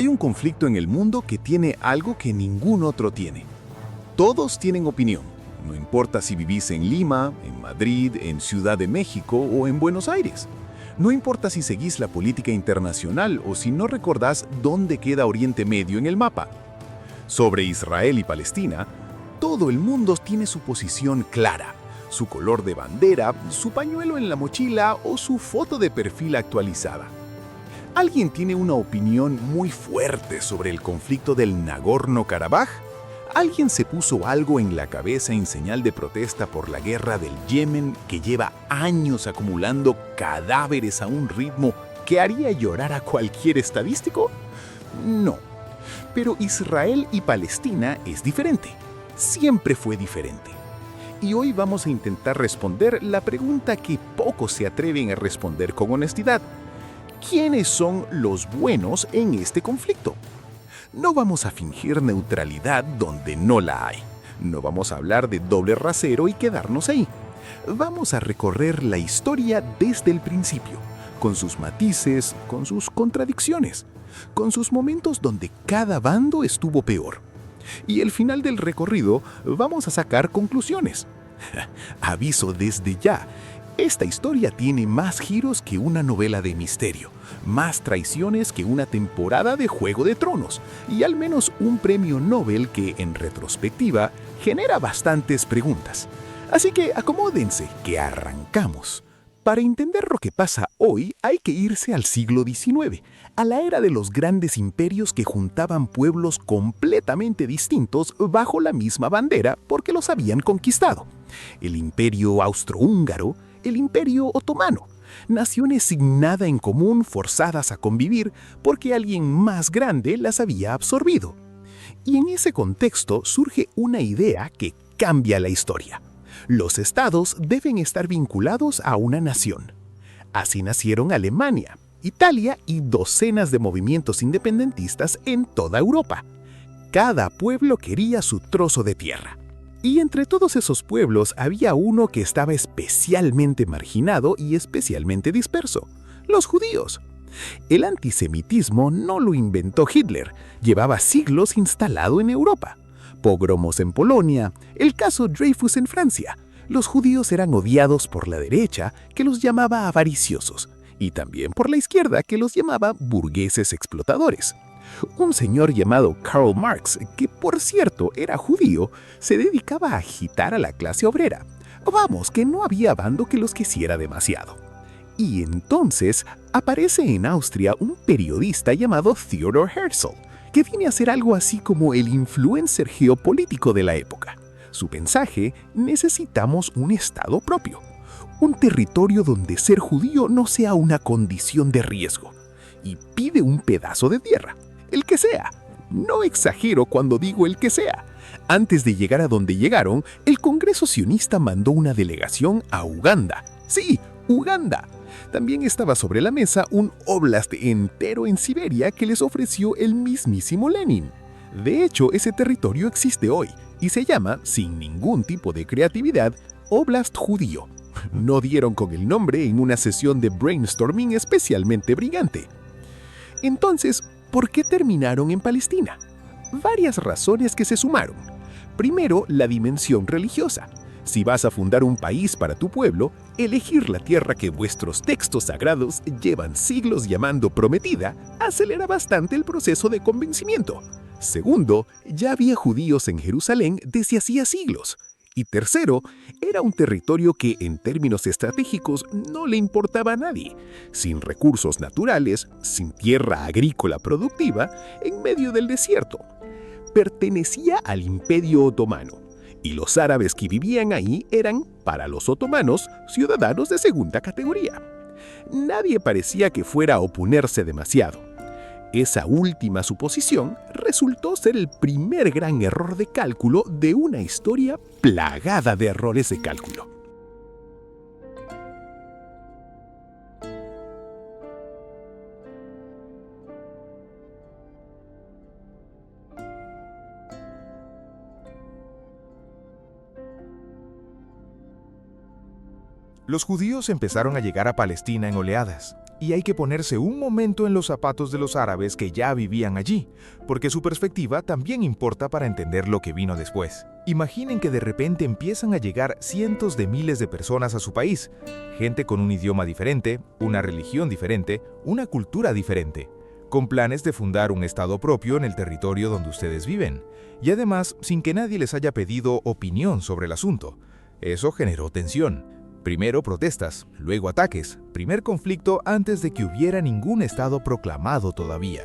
Hay un conflicto en el mundo que tiene algo que ningún otro tiene. Todos tienen opinión, no importa si vivís en Lima, en Madrid, en Ciudad de México o en Buenos Aires. No importa si seguís la política internacional o si no recordás dónde queda Oriente Medio en el mapa. Sobre Israel y Palestina, todo el mundo tiene su posición clara, su color de bandera, su pañuelo en la mochila o su foto de perfil actualizada. ¿Alguien tiene una opinión muy fuerte sobre el conflicto del Nagorno-Karabaj? ¿Alguien se puso algo en la cabeza en señal de protesta por la guerra del Yemen que lleva años acumulando cadáveres a un ritmo que haría llorar a cualquier estadístico? No. Pero Israel y Palestina es diferente. Siempre fue diferente. Y hoy vamos a intentar responder la pregunta que pocos se atreven a responder con honestidad. ¿Quiénes son los buenos en este conflicto? No vamos a fingir neutralidad donde no la hay. No vamos a hablar de doble rasero y quedarnos ahí. Vamos a recorrer la historia desde el principio, con sus matices, con sus contradicciones, con sus momentos donde cada bando estuvo peor. Y al final del recorrido vamos a sacar conclusiones. Aviso desde ya. Esta historia tiene más giros que una novela de misterio, más traiciones que una temporada de Juego de Tronos y al menos un premio Nobel que, en retrospectiva, genera bastantes preguntas. Así que acomódense, que arrancamos. Para entender lo que pasa hoy hay que irse al siglo XIX, a la era de los grandes imperios que juntaban pueblos completamente distintos bajo la misma bandera porque los habían conquistado. El Imperio Austrohúngaro, el Imperio Otomano, naciones sin nada en común forzadas a convivir porque alguien más grande las había absorbido. Y en ese contexto surge una idea que cambia la historia. Los estados deben estar vinculados a una nación. Así nacieron Alemania, Italia y docenas de movimientos independentistas en toda Europa. Cada pueblo quería su trozo de tierra. Y entre todos esos pueblos había uno que estaba especialmente marginado y especialmente disperso: los judíos. El antisemitismo no lo inventó Hitler, llevaba siglos instalado en Europa. Pogromos en Polonia, el caso Dreyfus en Francia. Los judíos eran odiados por la derecha, que los llamaba avariciosos, y también por la izquierda, que los llamaba burgueses explotadores. Un señor llamado Karl Marx, que por cierto era judío, se dedicaba a agitar a la clase obrera. Vamos, que no había bando que los quisiera demasiado. Y entonces aparece en Austria un periodista llamado Theodor Herzl, que viene a ser algo así como el influencer geopolítico de la época. Su mensaje: necesitamos un estado propio, un territorio donde ser judío no sea una condición de riesgo, y pide un pedazo de tierra. El que sea. No exagero cuando digo el que sea. Antes de llegar a donde llegaron, el Congreso sionista mandó una delegación a Uganda. Sí, Uganda. También estaba sobre la mesa un óblast entero en Siberia que les ofreció el mismísimo Lenin. De hecho, ese territorio existe hoy y se llama, sin ningún tipo de creatividad, Óblast Judío. No dieron con el nombre en una sesión de brainstorming especialmente brillante. Entonces, ¿por qué terminaron en Palestina? Varias razones que se sumaron. Primero, la dimensión religiosa. Si vas a fundar un país para tu pueblo, elegir la tierra que vuestros textos sagrados llevan siglos llamando prometida acelera bastante el proceso de convencimiento. Segundo, ya había judíos en Jerusalén desde hacía siglos. Y tercero, era un territorio que en términos estratégicos no le importaba a nadie, sin recursos naturales, sin tierra agrícola productiva, en medio del desierto. Pertenecía al Imperio Otomano, y los árabes que vivían ahí eran, para los otomanos, ciudadanos de segunda categoría. Nadie parecía que fuera a oponerse demasiado. Esa última suposición resultó ser el primer gran error de cálculo de una historia plagada de errores de cálculo. Los judíos empezaron a llegar a Palestina en oleadas. Y hay que ponerse un momento en los zapatos de los árabes que ya vivían allí, porque su perspectiva también importa para entender lo que vino después. Imaginen que de repente empiezan a llegar cientos de miles de personas a su país, gente con un idioma diferente, una religión diferente, una cultura diferente, con planes de fundar un estado propio en el territorio donde ustedes viven, y además sin que nadie les haya pedido opinión sobre el asunto. Eso generó tensión. Primero protestas, luego ataques, primer conflicto antes de que hubiera ningún estado proclamado todavía.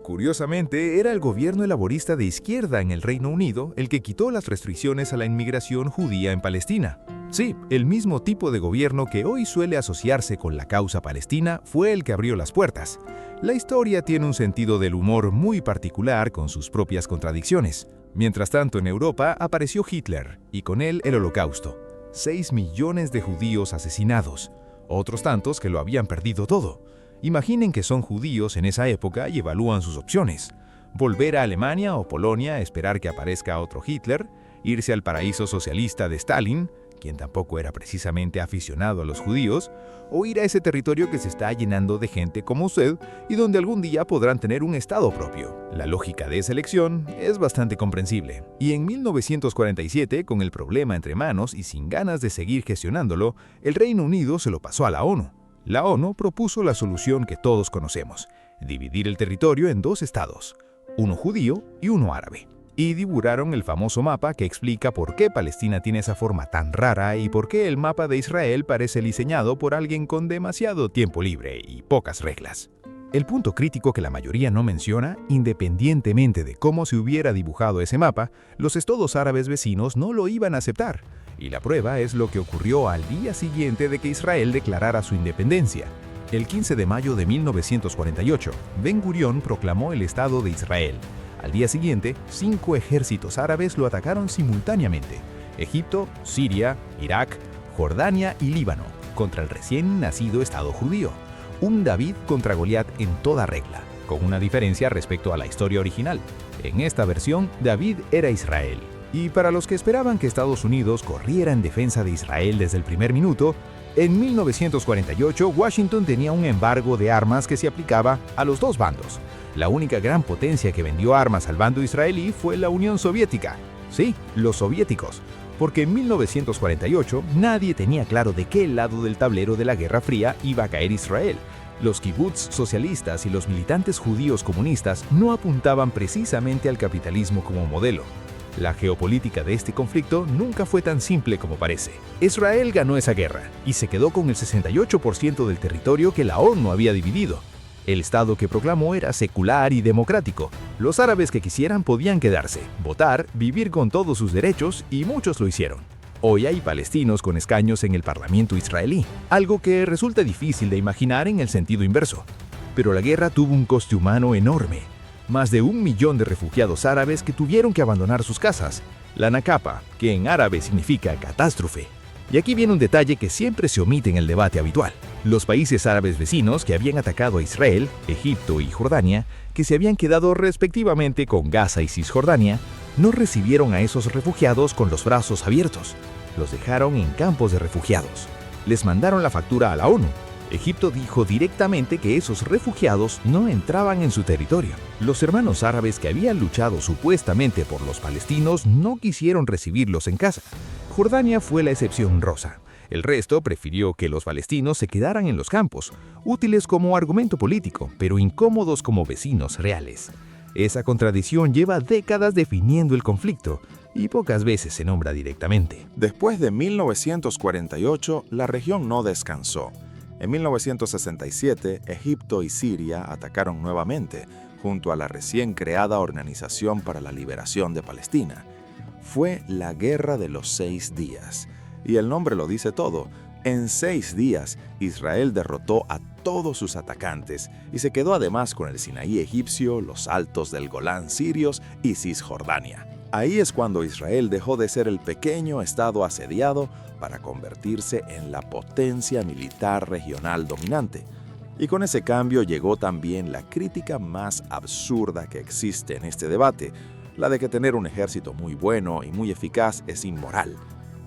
Curiosamente, era el gobierno laborista de izquierda en el Reino Unido el que quitó las restricciones a la inmigración judía en Palestina. Sí, el mismo tipo de gobierno que hoy suele asociarse con la causa palestina fue el que abrió las puertas. La historia tiene un sentido del humor muy particular con sus propias contradicciones. Mientras tanto, en Europa apareció Hitler y con él el Holocausto. 6 millones de judíos asesinados, otros tantos que lo habían perdido todo. Imaginen que son judíos en esa época y evalúan sus opciones. Volver a Alemania o Polonia a esperar que aparezca otro Hitler, irse al paraíso socialista de Stalin, quien tampoco era precisamente aficionado a los judíos, o ir a ese territorio que se está llenando de gente como usted y donde algún día podrán tener un estado propio. La lógica de esa elección es bastante comprensible. Y en 1947, con el problema entre manos y sin ganas de seguir gestionándolo, el Reino Unido se lo pasó a la ONU. La ONU propuso la solución que todos conocemos: dividir el territorio en 2 estados, uno judío y uno árabe. Y divulgaron el famoso mapa que explica por qué Palestina tiene esa forma tan rara y por qué el mapa de Israel parece diseñado por alguien con demasiado tiempo libre y pocas reglas. El punto crítico que la mayoría no menciona, independientemente de cómo se hubiera dibujado ese mapa, los estados árabes vecinos no lo iban a aceptar. Y la prueba es lo que ocurrió al día siguiente de que Israel declarara su independencia. El 15 de mayo de 1948, Ben Gurión proclamó el Estado de Israel. Al día siguiente, 5 ejércitos árabes lo atacaron simultáneamente: Egipto, Siria, Irak, Jordania y Líbano, contra el recién nacido Estado judío. Un David contra Goliat en toda regla, con una diferencia respecto a la historia original. En esta versión, David era Israel. Y para los que esperaban que Estados Unidos corriera en defensa de Israel desde el primer minuto, en 1948 Washington tenía un embargo de armas que se aplicaba a los 2 bandos. La única gran potencia que vendió armas al bando israelí fue la Unión Soviética. Sí, los soviéticos. Porque en 1948 nadie tenía claro de qué lado del tablero de la Guerra Fría iba a caer Israel. Los kibutz socialistas y los militantes judíos comunistas no apuntaban precisamente al capitalismo como modelo. La geopolítica de este conflicto nunca fue tan simple como parece. Israel ganó esa guerra y se quedó con el 68% del territorio que la ONU había dividido. El Estado que proclamó era secular y democrático. Los árabes que quisieran podían quedarse, votar, vivir con todos sus derechos, y muchos lo hicieron. Hoy hay palestinos con escaños en el Parlamento israelí, algo que resulta difícil de imaginar en el sentido inverso. Pero la guerra tuvo un coste humano enorme. Más de 1 millón de refugiados árabes que tuvieron que abandonar sus casas. La Nakaba, que en árabe significa catástrofe. Y aquí viene un detalle que siempre se omite en el debate habitual. Los países árabes vecinos que habían atacado a Israel, Egipto y Jordania, que se habían quedado respectivamente con Gaza y Cisjordania, no recibieron a esos refugiados con los brazos abiertos. Los dejaron en campos de refugiados. Les mandaron la factura a la ONU. Egipto dijo directamente que esos refugiados no entraban en su territorio. Los hermanos árabes que habían luchado supuestamente por los palestinos no quisieron recibirlos en casa. Jordania fue la excepción rosa. El resto prefirió que los palestinos se quedaran en los campos, útiles como argumento político, pero incómodos como vecinos reales. Esa contradicción lleva décadas definiendo el conflicto y pocas veces se nombra directamente. Después de 1948, la región no descansó. En 1967, Egipto y Siria atacaron nuevamente, junto a la recién creada Organización para la Liberación de Palestina. Fue la Guerra de los 6 días. Y el nombre lo dice todo. En 6 días, Israel derrotó a todos sus atacantes y se quedó además con el Sinaí egipcio, los altos del Golán sirios y Cisjordania. Ahí es cuando Israel dejó de ser el pequeño estado asediado para convertirse en la potencia militar regional dominante. Y con ese cambio llegó también la crítica más absurda que existe en este debate, la de que tener un ejército muy bueno y muy eficaz es inmoral,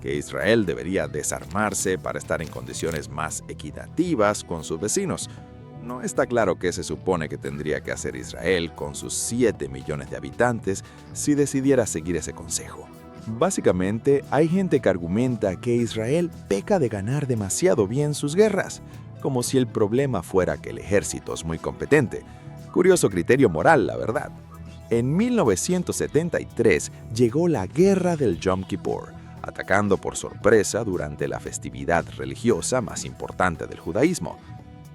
que Israel debería desarmarse para estar en condiciones más equitativas con sus vecinos. No está claro qué se supone que tendría que hacer Israel con sus 7 millones de habitantes si decidiera seguir ese consejo. Básicamente, hay gente que argumenta que Israel peca de ganar demasiado bien sus guerras, como si el problema fuera que el ejército es muy competente. Curioso criterio moral, la verdad. En 1973 llegó la Guerra del Yom Kippur, atacando por sorpresa durante la festividad religiosa más importante del judaísmo.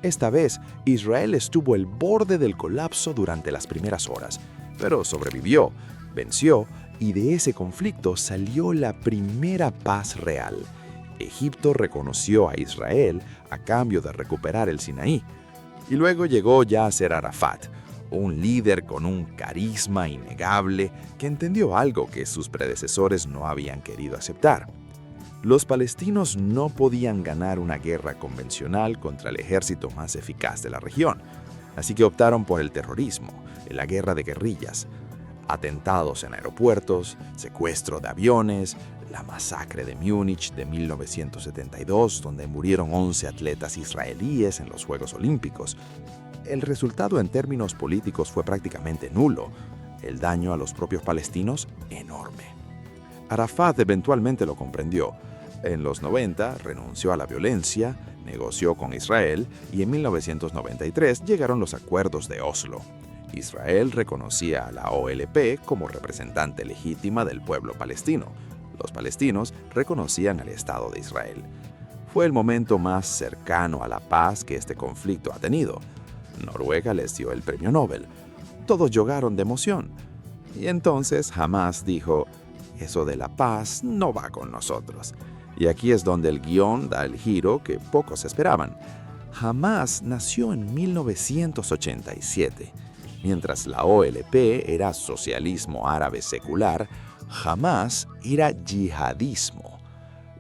Esta vez, Israel estuvo al borde del colapso durante las primeras horas, pero sobrevivió, venció, y de ese conflicto salió la primera paz real. Egipto reconoció a Israel a cambio de recuperar el Sinaí. Y luego llegó Yasser Arafat, un líder con un carisma innegable que entendió algo que sus predecesores no habían querido aceptar. Los palestinos no podían ganar una guerra convencional contra el ejército más eficaz de la región, así que optaron por el terrorismo, la guerra de guerrillas, atentados en aeropuertos, secuestro de aviones, la masacre de Múnich de 1972, donde murieron 11 atletas israelíes en los Juegos Olímpicos. El resultado en términos políticos fue prácticamente nulo, el daño a los propios palestinos enorme. Arafat eventualmente lo comprendió. En los 90 renunció a la violencia, negoció con Israel y en 1993 llegaron los acuerdos de Oslo. Israel reconocía a la OLP como representante legítima del pueblo palestino. Los palestinos reconocían al Estado de Israel. Fue el momento más cercano a la paz que este conflicto ha tenido. Noruega les dio el premio Nobel. Todos lloraron de emoción. Y entonces Hamás dijo, eso de la paz no va con nosotros. Y aquí es donde el guión da el giro que pocos esperaban. Hamás nació en 1987. Mientras la OLP era socialismo árabe secular, Hamás era yihadismo.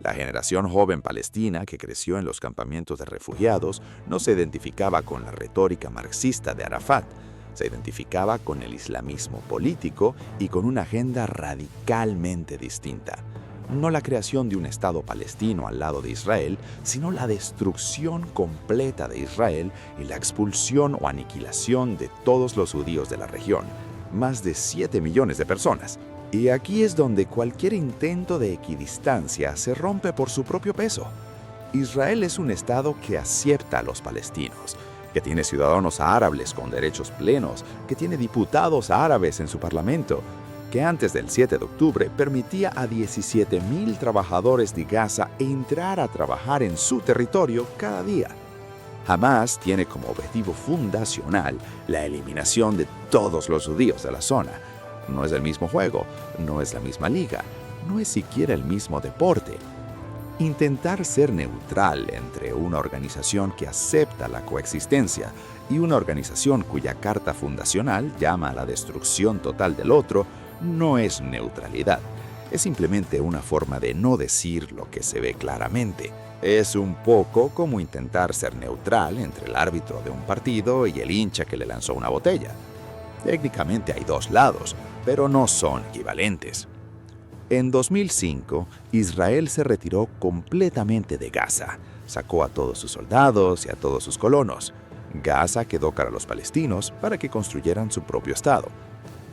La generación joven palestina que creció en los campamentos de refugiados no se identificaba con la retórica marxista de Arafat, se identificaba con el islamismo político y con una agenda radicalmente distinta. No la creación de un Estado palestino al lado de Israel, sino la destrucción completa de Israel y la expulsión o aniquilación de todos los judíos de la región, más de 7 millones de personas. Y aquí es donde cualquier intento de equidistancia se rompe por su propio peso. Israel es un Estado que acepta a los palestinos, que tiene ciudadanos árabes con derechos plenos, que tiene diputados árabes en su parlamento, que antes del 7 de octubre permitía a 17,000 trabajadores de Gaza entrar a trabajar en su territorio cada día. Hamás tiene como objetivo fundacional la eliminación de todos los judíos de la zona. No es el mismo juego, no es la misma liga, no es siquiera el mismo deporte. Intentar ser neutral entre una organización que acepta la coexistencia y una organización cuya carta fundacional llama a la destrucción total del otro no es neutralidad. Es simplemente una forma de no decir lo que se ve claramente. Es un poco como intentar ser neutral entre el árbitro de un partido y el hincha que le lanzó una botella. Técnicamente hay dos lados, pero no son equivalentes. En 2005, Israel se retiró completamente de Gaza. Sacó a todos sus soldados y a todos sus colonos. Gaza quedó para los palestinos para que construyeran su propio Estado.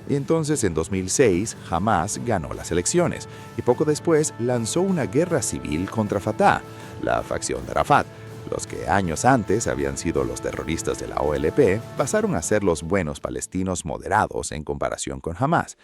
Y entonces en 2006, Hamás ganó las elecciones y poco después lanzó una guerra civil contra Fatah, la facción de Arafat. Los que años antes habían sido los terroristas de la OLP pasaron a ser los buenos palestinos moderados en comparación con Hamás.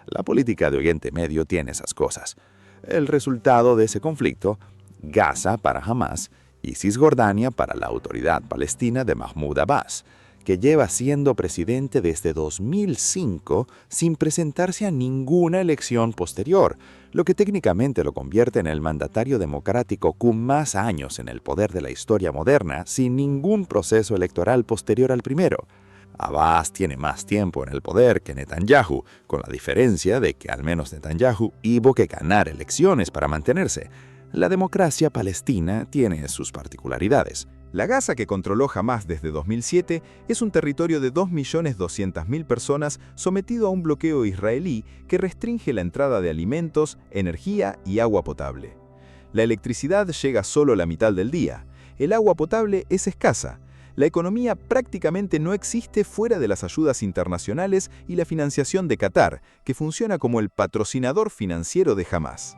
La política de Oriente Medio tiene esas cosas. El resultado de ese conflicto, Gaza para Hamás y Cisjordania para la Autoridad Palestina de Mahmoud Abbas, que lleva siendo presidente desde 2005 sin presentarse a ninguna elección posterior, lo que técnicamente lo convierte en el mandatario democrático con más años en el poder de la historia moderna sin ningún proceso electoral posterior al primero. Abbas tiene más tiempo en el poder que Netanyahu, con la diferencia de que al menos Netanyahu hubo que ganar elecciones para mantenerse. La democracia palestina tiene sus particularidades. La Gaza que controló Hamás desde 2007 es un territorio de 2.200.000 personas sometido a un bloqueo israelí que restringe la entrada de alimentos, energía y agua potable. La electricidad llega solo la mitad del día. El agua potable es escasa. La economía prácticamente no existe fuera de las ayudas internacionales y la financiación de Qatar, que funciona como el patrocinador financiero de Hamás.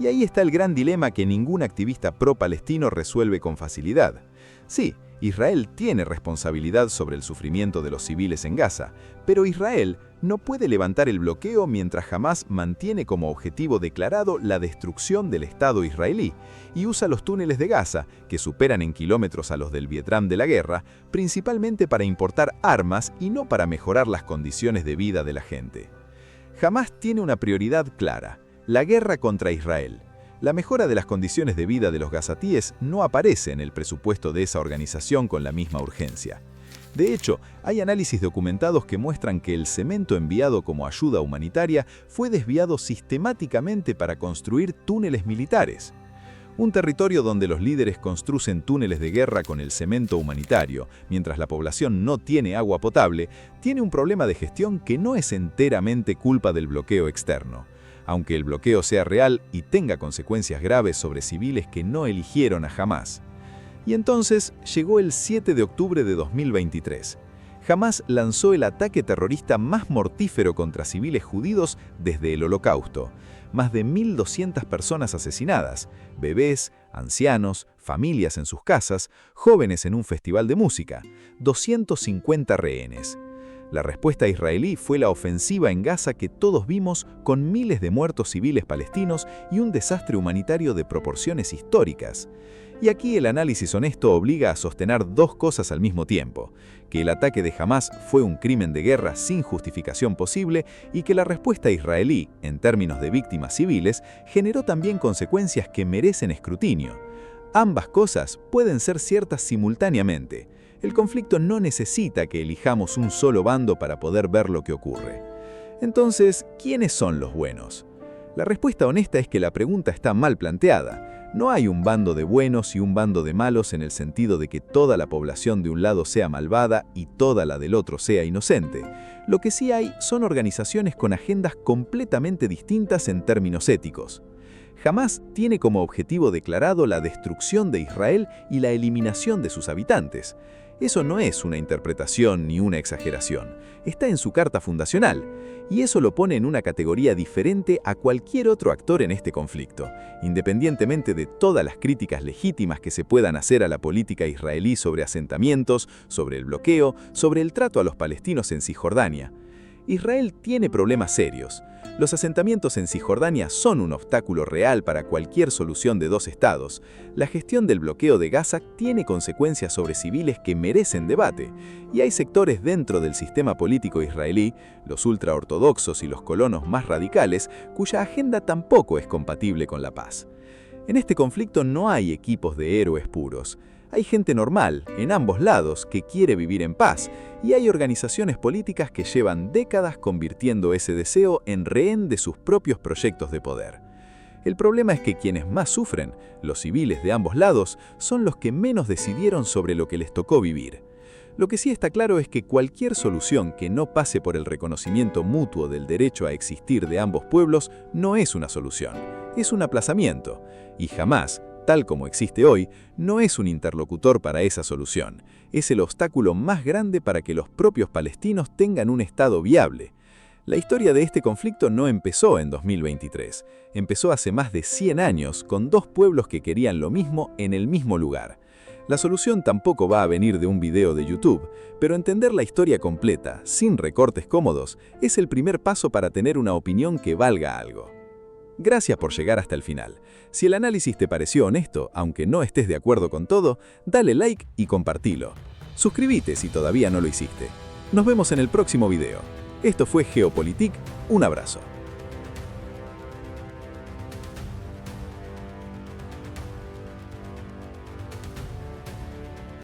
Y ahí está el gran dilema que ningún activista pro-palestino resuelve con facilidad. Sí, Israel tiene responsabilidad sobre el sufrimiento de los civiles en Gaza, pero Israel no puede levantar el bloqueo mientras Hamás mantiene como objetivo declarado la destrucción del Estado israelí y usa los túneles de Gaza, que superan en kilómetros a los del Vietnam de la guerra, principalmente para importar armas y no para mejorar las condiciones de vida de la gente. Hamás tiene una prioridad clara: la guerra contra Israel. La mejora de las condiciones de vida de los gazatíes no aparece en el presupuesto de esa organización con la misma urgencia. De hecho, hay análisis documentados que muestran que el cemento enviado como ayuda humanitaria fue desviado sistemáticamente para construir túneles militares. Un territorio donde los líderes construyen túneles de guerra con el cemento humanitario, mientras la población no tiene agua potable, tiene un problema de gestión que no es enteramente culpa del bloqueo externo. Aunque el bloqueo sea real y tenga consecuencias graves sobre civiles que no eligieron a Hamás. Y entonces llegó el 7 de octubre de 2023. Hamás lanzó el ataque terrorista más mortífero contra civiles judíos desde el Holocausto. Más de 1.200 personas asesinadas, bebés, ancianos, familias en sus casas, jóvenes en un festival de música, 250 rehenes. La respuesta israelí fue la ofensiva en Gaza que todos vimos, con miles de muertos civiles palestinos y un desastre humanitario de proporciones históricas. Y aquí el análisis honesto obliga a sostener dos cosas al mismo tiempo: que el ataque de Hamás fue un crimen de guerra sin justificación posible y que la respuesta israelí, en términos de víctimas civiles, generó también consecuencias que merecen escrutinio. Ambas cosas pueden ser ciertas simultáneamente. El conflicto no necesita que elijamos un solo bando para poder ver lo que ocurre. Entonces, ¿quiénes son los buenos? La respuesta honesta es que la pregunta está mal planteada. No hay un bando de buenos y un bando de malos en el sentido de que toda la población de un lado sea malvada y toda la del otro sea inocente. Lo que sí hay son organizaciones con agendas completamente distintas en términos éticos. Hamás tiene como objetivo declarado la destrucción de Israel y la eliminación de sus habitantes. Eso no es una interpretación ni una exageración. Está en su carta fundacional. Y eso lo pone en una categoría diferente a cualquier otro actor en este conflicto, independientemente de todas las críticas legítimas que se puedan hacer a la política israelí sobre asentamientos, sobre el bloqueo, sobre el trato a los palestinos en Cisjordania. Israel tiene problemas serios. Los asentamientos en Cisjordania son un obstáculo real para cualquier solución de dos estados. La gestión del bloqueo de Gaza tiene consecuencias sobre civiles que merecen debate. Y hay sectores dentro del sistema político israelí, los ultraortodoxos y los colonos más radicales, cuya agenda tampoco es compatible con la paz. En este conflicto no hay equipos de héroes puros. Hay gente normal, en ambos lados, que quiere vivir en paz, y hay organizaciones políticas que llevan décadas convirtiendo ese deseo en rehén de sus propios proyectos de poder. El problema es que quienes más sufren, los civiles de ambos lados, son los que menos decidieron sobre lo que les tocó vivir. Lo que sí está claro es que cualquier solución que no pase por el reconocimiento mutuo del derecho a existir de ambos pueblos no es una solución, es un aplazamiento, y Hamás, tal como existe hoy, no es un interlocutor para esa solución. Es el obstáculo más grande para que los propios palestinos tengan un Estado viable. La historia de este conflicto no empezó en 2023. Empezó hace más de 100 años con dos pueblos que querían lo mismo en el mismo lugar. La solución tampoco va a venir de un video de YouTube, pero entender la historia completa, sin recortes cómodos, es el primer paso para tener una opinión que valga algo. Gracias por llegar hasta el final. Si el análisis te pareció honesto, aunque no estés de acuerdo con todo, dale like y compartilo. Suscríbete si todavía no lo hiciste. Nos vemos en el próximo video. Esto fue Geopolitik, un abrazo.